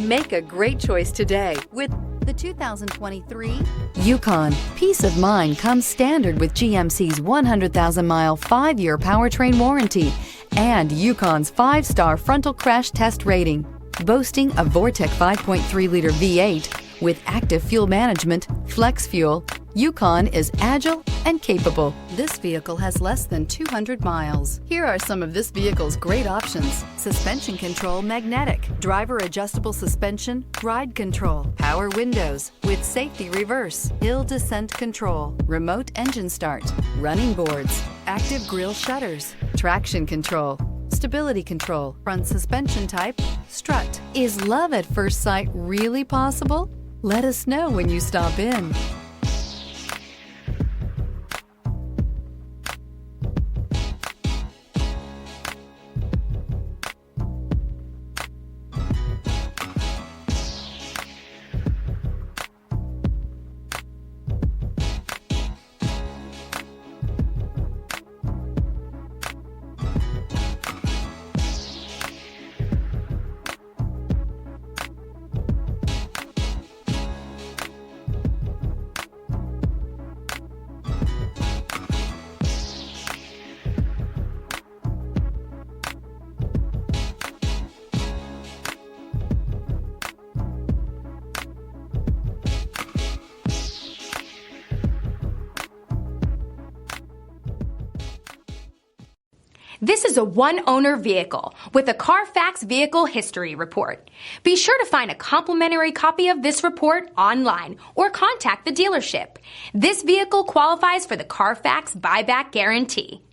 Make a great choice today with the 2023 Yukon. Peace of mind comes standard with GMC's 100,000-mile, 5-year powertrain warranty and Yukon's 5-star frontal crash test rating. Boasting a Vortec 5.3-liter V8 with active fuel management, flex fuel, Yukon is agile and capable. This vehicle has less than 200 miles. Here are some of this vehicle's great options: suspension control magnetic, driver adjustable suspension, ride control, power windows with safety reverse, hill descent control, remote engine start, running boards, active grille shutters, traction control, stability control, front suspension type, strut. Is love at first sight really possible? Let us know when you stop in. This is a one-owner vehicle with a Carfax Vehicle History Report. Be sure to find a complimentary copy of this report online or contact the dealership. This vehicle qualifies for the Carfax Buyback Guarantee.